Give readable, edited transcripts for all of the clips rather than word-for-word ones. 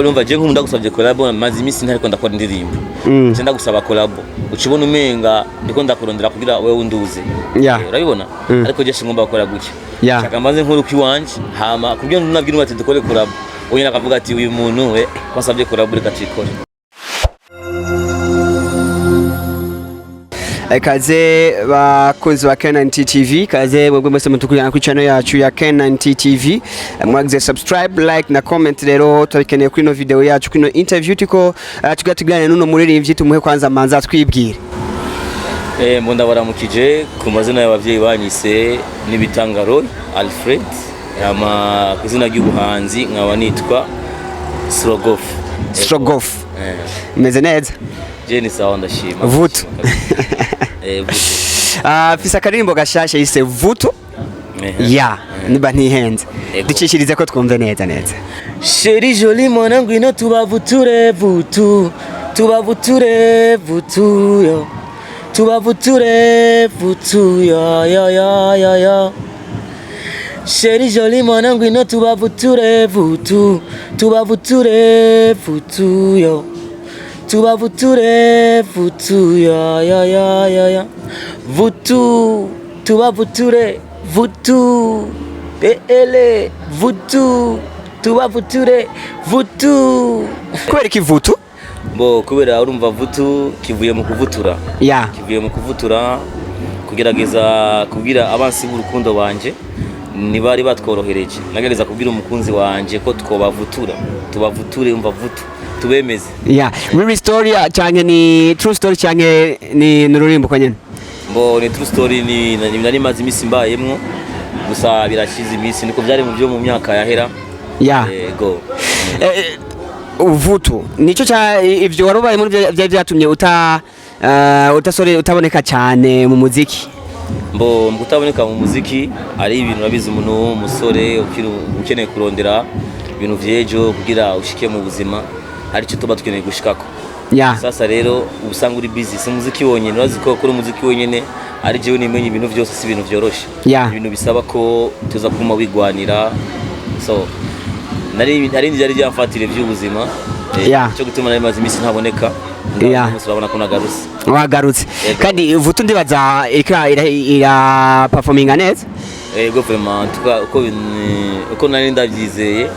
numva je nkunda gusabye collab maze imisi ntariko ndakora indirimbo cyenda gusaba collab ucibona umenga ndiko ndakurondera kugira wewe unduze urabibona ariko je singomba gukora gutya shaka maze nkuru kwiwanje hama kubyo nabwira ati dukore collab uyu nakavuga ati uyu muntu we kwasabye collab reka cikore. Kaze bakunzi ba K9 TV, kaze mwebwe mwese mutukurikirana ku channel yacu ya K9 TV, mwagize subscribe, like na comment. Rero twabikeneye kuri no video yacu, kuri no interview tiko tugatugirana nuno muririmbyi tumuhe kwanza manza twibwire. Mbonda baramukije ku mazina y'abavyeyi banyise n'ibitangaro Alfred, ama kuzina ry'ubuhanzi nkaba nitwa Strogoff. Meze neza? Je ni sawa ndashima. Vutu. Fisa karirimbo gashasha yise Vutu. Niba ntihenze. Ducishirize ko twumve neza. Chérie jolie mwanangu ino tubavuture vutu. Tubavuture vutu yo. Tubavuture vutu yo. Chérie jolie mwanangu ino tubavuture vutu. Tubavuture vutu yo. Tubavuture vutu ya vutu tubavuture vutu ele vutu tubavuture vutu. Kubera iki vutu? Bo kubera urumva vutu kivuye mu kuvutura kivuye mu kuvutura kugerageza kubwira abansi b'urukundo banje nibari batworohereje nagereza kubwira umukunzi wanje ko twobavutura tubavuture umva vutu tubemeze. Real story cyane ni true story cyane ni nururimbo kwa nyene? Mbo ni true story ni nari mazi imisi mbayemwo gusa birashize imisi niko byari mu byo mu myaka yahera. Go. Vutu nico cha ivyo warubaye muri byatumye utaboneka cyane mu muziki? Mbo mukutaboneka mu muziki ari ibintu nabize umuntu umusore ukeneye kurondera ibintu vyejo kugira ushike mu buzima ari cyo tuba tukeneye gushikako. Sasa rero ubusanga uri busy si muziki wonyene urazi ko kuri muziki wonyene ari jewe nimenye ibintu byose si ibintu byoroshe ibintu bisaba ko tuza kuma wigwanira so nari njari byamfatire by'ubuzima cyo gutuma nari mazi imisi ntaboneka urabona ko nagarutse wagarutse kandi Vutu ndibaza ira performinga neza go vraiment uko nari ndabyizeye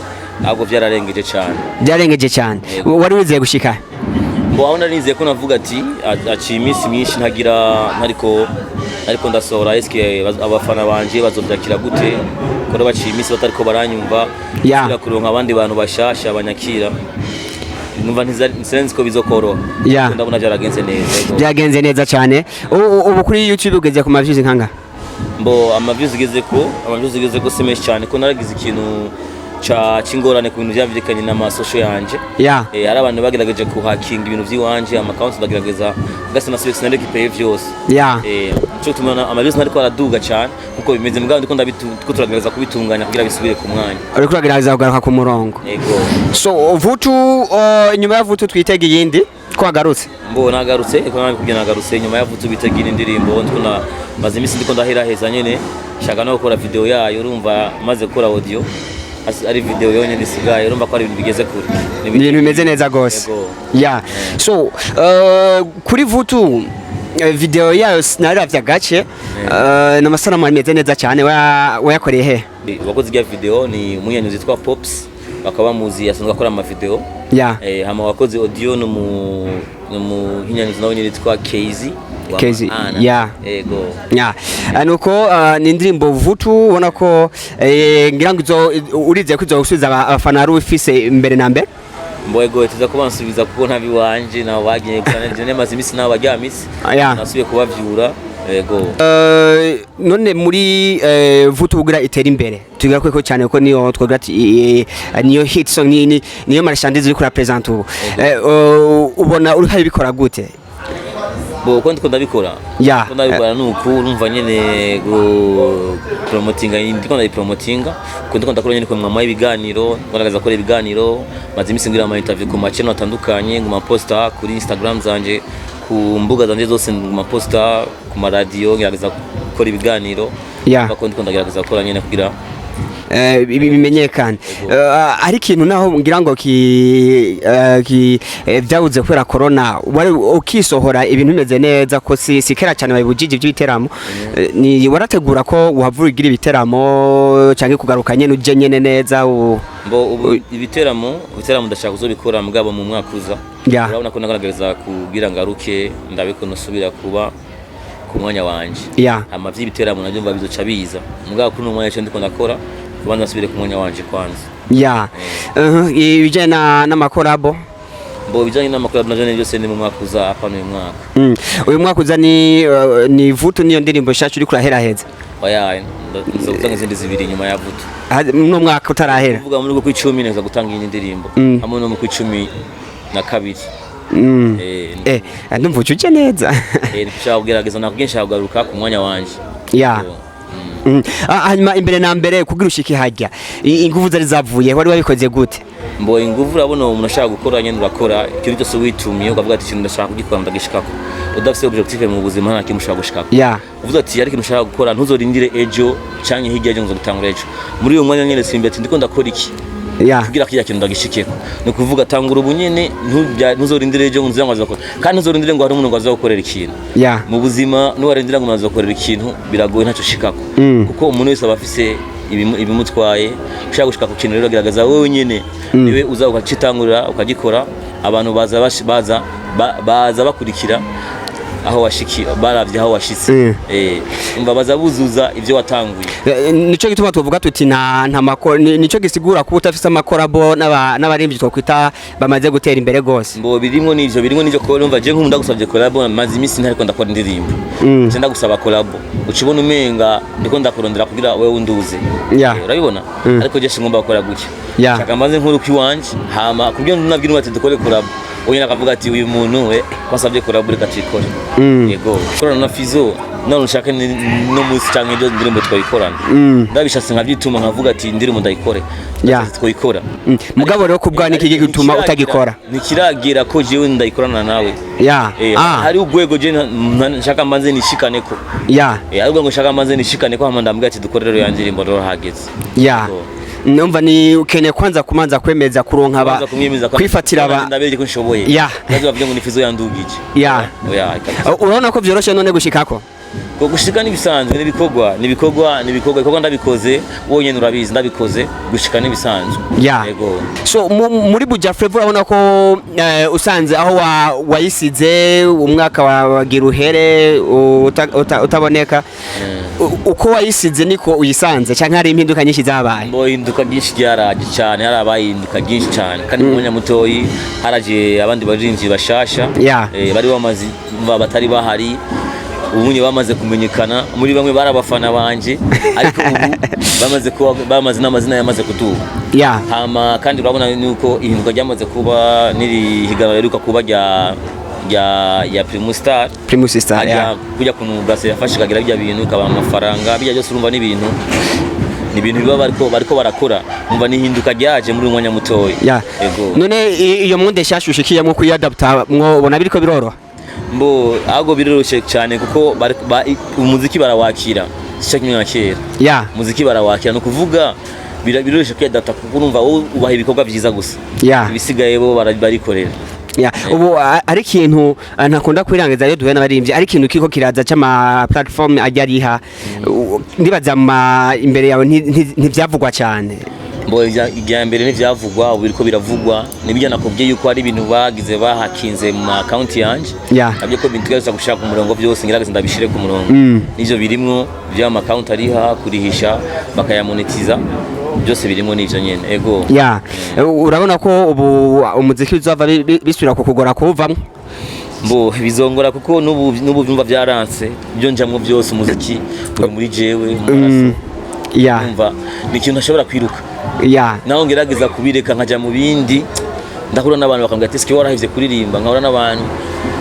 ahubwo byararengeje cyane wari wizeye gushika mbo aho narinze ko navuga ati aciye imisi myinshi ntariko ndasohora eske abafana banje bazobyakira gute ko baciye imisi batariko baranyumva kuronka abandi bantu bashasha abanyakira numva ntisense ko bizokoro ndabona byagenze neza cyane. Ubu kuri YouTube ugeze ku maviews nkanga? Mbo amaviews ugeze ko semesh cyane ko naragize ikintu chingorane ku bintu byavyekanye n'amasosho yanje. Hari abantu bagerageje kuhakinga ibintu by'iwanje amaaccounts bagerageza gase na select nari kipe vyose. Cyo tumana amaviews nariko araduga cyane kuko bimeze mugabo ndiko turagerageza kubitunganya kugira bisubire ku mwanya. Ariko turagerageza kugaruka ku murongo. So Vutu nyuma ya Vutu twitege yindi twagarutse? Mbo nagarutse ko nabikubye nagarutse nyuma ya Vutu bitege indirimbo ndiko maze imisi ndiko ndahera heza nyene shaka no gukora video yayo urumva maze gukora audio ari video yonyene isigaye urumva ko ari ibintu bigeze kure ibintu bimeze neza gose. So kuri Vutu video yayo naravya gace n'amasanamu ameze neza cyane wayakoreye he? Wakoze ya video ni umunyanyuzi yitwa Pops bakaba muzi yasanzwe akora ama video hama wakoze audio no mu hinyanyuzi nawe yitwa KZ nuko ni indirimbo Vutu ubona ko ngira ngo urize ko uzosubiza abafana ari ufise imbere na mbere? Mboyego tuza kubansubiza kuko ntabi wanje nawo bagiye kandi maze imisi nawo baryamisi nasubiye kubavyura. None muri Vutu ugira itera imbere tugira ko cyane ko niyo twogira ati niyo hit song niyo marchandise uri kuri present ubu ubona uri habikora gute? Ko ndiko ndabikora nuko urumva nyene go promotinga ndiko ndayipromotinga ko ndiko ndakora nyene ko mwama ibiganiro ngaragaza ko ibiganiro maze imisi ngira ama interview ku machannel atandukanye nguma posta kuri Instagram zanje ku mbuga zanje zose nguma posta ku ma radio ngaragaza gukora ibiganiro ko ndiko ndagerageza gukora nyene kugira bimenyekane. Ari ikintu naho ngira ngo byabuze kubera corona wari ukisohora ibintu bimeze neza ko si kera cyane babujije iby'ibiteramo ni warategura ko uhavura igira ibiteramo cyangwa kugaruka nyene uje nyene neza ibiteramo ndashaka kuzobikora mugabo mu mwaka uza urabona ko nagaragaza kugira ngaruke ndabiko nosubira kuba ku mwanya wanje amavyi ibiteramo navyo mba bizoca biza mugabo kuri umwanya cyo ndiko ndakora kubanza asubire ku mwanya wanje kwanza ibijana n'amakorabo bijanye n'amakorabo navyo byose ni mu mwaka uza apana uyu mwaka uyu mwaka uza ni vutu niyo ndirimbo shacu uri kurahera nzogutanga izindi zibiri nyuma ya vutu no mwaka utarahera uvuga muri rwo 10 neza gutanga iyi ndirimbo hamwe no mu 12 ndumva ucuje neza nshaka kugerageza nakugenshi kugaruka ku mwanya wanje hanyuma imbere na mbere kugira ushike hajya ingufu zari zavuye wari wabikoze gute ingufu urabona umuntu ashaka gukora nyene urakora ikintu cyose witumye ukavuga ati ikintu ndashaka kugikora ndagishikako udafite objective mu buzima nta kintu ushaka gushikako uvuze ati ari ikintu ushaka gukora ntuzorindire ejo canke hirya ejo nzogutangura ejo muri uyo mwanya nyene simbe ati ndiko ndakora iki kugira kiya kintu ndagishikeko no kuvuga tangura ubunyene ntuzorindire ejo ngo nzangaza gukora kandi ntuzorindire ngo hari umuntu ngo azagukorera ikintu mu buzima n'uwarindira ngo umuntu azagukorera ikintu biragoye ntacyo shikako kuko umuntu wese aba afise ibimutwaye ushaka gushika ku kintu rero gerageza wowe nyene niwe uza ukacitangurira ukagikora abantu baza bakurikira aho washiki baravye aho washitse baza buzuza ivyo watanguye nico gituma tuvuga tuti nta makora nico gisigura ko utafise amakorabo n'abarimvyi twokwita bamaze gutera imbere gose birimwo nivyo ko numva je nkunda gusabye collabo maze imisi ntariko ndakora indirimbo je ndagusaba collabo ukibona umenga ndiko ndakurondera kugira wewe unduze urabibona ariko je singomba gukora gutya shaka maze nkuru kwiwanje hama kubyo nabwira ati dukore collabo oya nakavuga ati uyu muntu basabye collabo reka tuyikore yego korana na Fizo none ushaka no musi canke ibyo ndirimbo twayikorana ndabishatse nkabyituma nkavuga ati ndirimbo ndayikore twayikora mugabo rero kubwa niki gituma utagikora nikiragira ko jewe ndayikorana nawe hari ugwego je nshaka manze nishikane ko ariko ngo nshaka manze nishikane ko hama ndambwira ati dukore rero yandirimbo rero hageze numva ni ukene kwanza kumanza kwemeza kuronka kwifatira ndabere ko nshoboye nazo bavuga ngo ni Fizo yandugije urabona ko byoroshe none gushikako gushika nibisanzwe nibikorwa ndabikoze wonyene urabizi ndabikoze gushika nibisanzwe yego so muri Buja Flavour urabona ko usanze aho wayisize umwaka wagira uhere utaboneka uko wayisize niko uyisanze cyangwa hari impinduka nyinshi zabaye hinduka byinshi byaraje cyane harabaye hinduka byinshi cyane kandi mu mwanya mutoyi haraje abandi barinzi bashasha bari bamaze batari bahari ubunye bamaze kumenyekana muri bamwe barabafana banje ariko ubu bamaze n'amazina yamaze kutuba hama kandi urabona nuko ihinduka ryamaze kuba niri higana riruka kuba ya Primus Star kujya kuntu Brase yafashe kagira bya bintu kaba amafaranga bijya byose urumva n'ibintu biba bariko barakora umva nihinduka ryaje muri umwanya mutoyi yego none iyo munde shashushikiye mu kuyadapta mwo ubona biriko biroroha ahubwo biroroshye cyane kuko umuziki barawakira cyo kimwe na kera umuziki barawakira no kuvuga biroroshye kuyadapta kuko urumva ubaha ibikorwa byiza gusa ibisigaye bo barikorera ubu ari ikintu ntakunda kwirangiza iyo duhuye n'abaririmbyi ari ikintu kiko kiraza cy'ama platform ajya ariha ndibaza imbere yawe ntibyavugwa cyane ijya mbere ntibyavugwa ubu biriko biravugwa nibijya nakubwiye yuko ari ibintu bagize bahakinze mu account yanje nabyo ko bintu tugaza gushaka umurongo byose ngerageza ndabishire ku murongo nivyo birimwo bya account ariha kurihisha bakayamonetiza byose birimo n'ivyo nyene ego urabona ko ubu umuziki uzava bisubira kukugora kuvamwe bizongora kuko n'ubu byumva byaranse byo njamwe byose umuziki uri muri jewe umva ni ikintu ntashobora kwiruka naho ngerageza kubireka nkajya mu bindi ndahura n'abantu bakambwira ati warahivye kuririmba nkahura n'abantu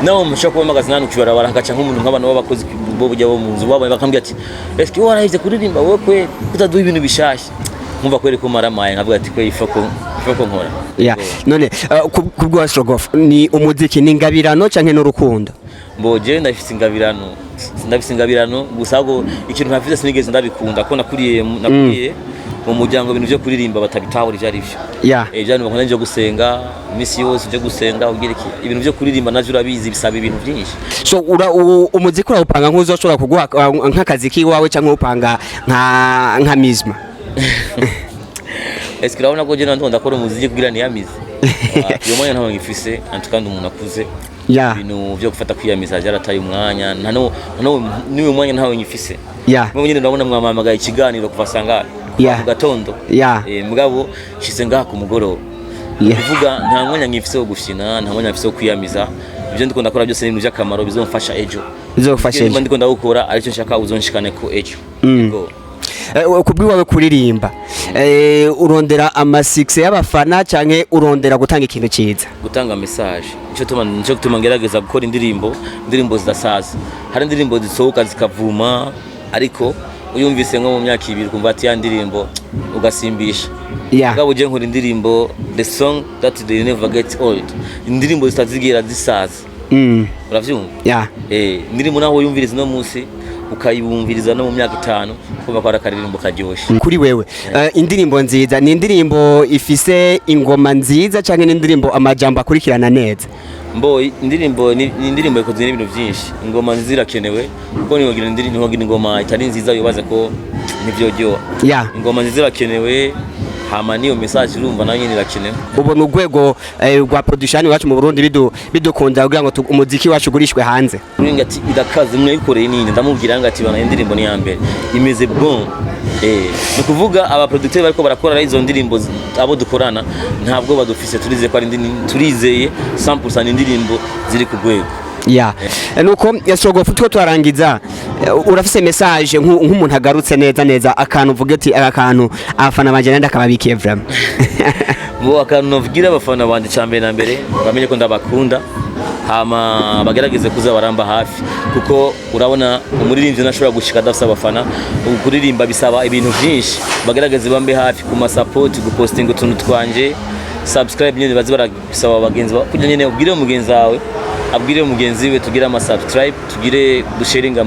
naho mushaka kuba magazine hano kibarabara hagaca nk'umuntu nk'abantu b'abakozi bo bujya bo mu nzu babo bakambwira ati eske warahivye kuririmba wowe kwe utaduha ibintu bishashya nkumva kweri ko maramaye nkavuga ati kwe ifoko nkora none kubwa Strogoff ni umuziki ni ngabirano canke n'urukundo je ndafise ingabirano gusa ahubwo ikintu ntafise sinigeze ndabikunda ko nakuriye mu muryango ibintu byo kuririmba batabitahura ivyo ari byo. Ejani bakunda nje gusenga imisi yose uje gusenga ugira iki ibintu byo kuririmba navyo urabizi bisaba ibintu byinshi. So umuziki urawupanga nk'uzoshobora kuguha nk'akazi kiwawe cyangwa upanga nka mizma. Est-ce que urabona ko je ndonda akora umuziki kugira ni yamize? Iyo mwanya ntaho ngifise antukandi umuntu akuze. Ibintu byo gufata kwiyamiza jarataye umwanya niwe mwanya ntaho ngifise. Mwe nyine ndabona mwamamagaye ikiganiro kuva sanga ku gatondo. Mugabo shise ngaha ku mugoroba. Bivuga nta mwanya ngifise wo gushina nta mwanya ngifise wo kwiyamiza. Ibyo ndiko ndakora byose ni ibintu by'akamaro bizomfasha ejo. Bizofasha ejo. Ndiko ndagukora aricyo nshaka uzonshikane ko ejo. Kubwiwawe kuririmba urondera ama6 y'abafana canke urondera gutanga ikintu ciza gutanga message nico gutuma ngerageza gukora indirimbo zidasaza hari indirimbo zisohoka zikavuma ariko uyumvise nko mu myaka 2 kumva ati ya ndirimbo ugasimbisha ngabo je nkora indirimbo the song that they never get old indirimbo zitazigira zisaza uravyumva indirimbo naho uyumviriza no munsi ukayibumviriza no mu myaka 5 kuva kwa rakaririmbo karyoshe. Kuri wewe indirimbo nziza ni indirimbo ifise ingoma nziza canke ni indirimbo amajambo akurikirana neza? Mbo indirimbo ni indirimbo ikoze n'ibintu byinshi ingoma nzirakenewe kuko niwogira indirimbo ingoma itari nziza yobaza ko ntivyojyoha. Ingoma nzirakenewe hama niyo message urumva nayo nyine irakenewe. Ubona urwego rwa production wacu mu Burundi bidukunda kugira ngo umuziki wacu ugurishwe hanze. Uringa ati idakaze mwe bikoreye nini ndamubwira ngo ati bana indirimbo ni ya mbere imeze bon. No kuvuga aba producteur bariko barakora izo ndirimbo abo dukorana ntabwo badufise turizeye ko ari turizeye 100% indirimbo ziri ku rwego. Nuko Strogoff two twarangiza urafise message nk'umuntu agarutse neza akantu uvuga ati akantu abafana banje nenda kababikiye vraiment. Bo akantu novugira abafana banje cyambere na mbere bamenye ko ndabakunda hama bagerageze kuza baramba hafi kuko urabona umuririmbyi nashobora gushika dafisa abafana kuririmba bisaba ibintu byinshi bagerageze bambe hafi ku support guposting utuntu twanje subscribe nyine bazi barasaba bagenzi kugira nyine ubwire umugenzi wawe abwire mugenzi we tugira subscribe tugire dusharing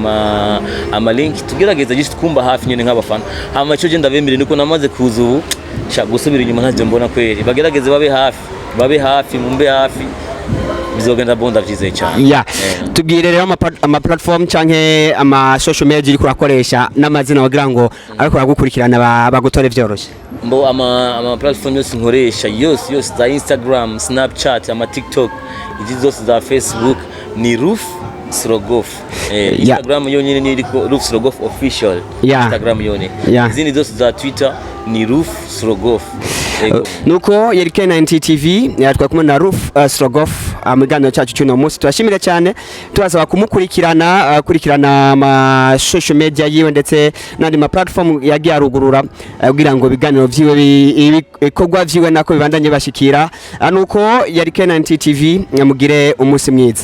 ama link tugerageza gishit kumba hafi nyine nk'abafana hama cyo je ndabemere niko namaze kuza ubu sha gusubira inyuma ntaje mbona kweri bagerageze babe hafi mumbe hafi bizogenda bonda vyize cyane. Tubwire rero ama platform canke ama social media iri kurakoresha n'amazina wagira ngo ariko bagukurikirana bagutore vyoroshe. Mbo ama platform yose nkoresha yose za Instagram, Snapchat, ama TikTok, izi zose za Facebook ni Roof Strogoff. Instagram yonyine ni iriko Roof Strogoff official. Instagram yone. Izindi zose za Twitter ni Roof Strogoff. Nuko yari K9 TV yatwa kumwe na Roof Strogoff amugano cyacu cyuno munsi twashimira cyane tubasaba kurikirana ama social media yiwe ndetse n'andi ma platform yagiye arugurura kugira ngo biganiro vyiwe ikogwa vyiwe nako bibandanye bashikira nuko yari K9 TV mugire umunsi mwiza.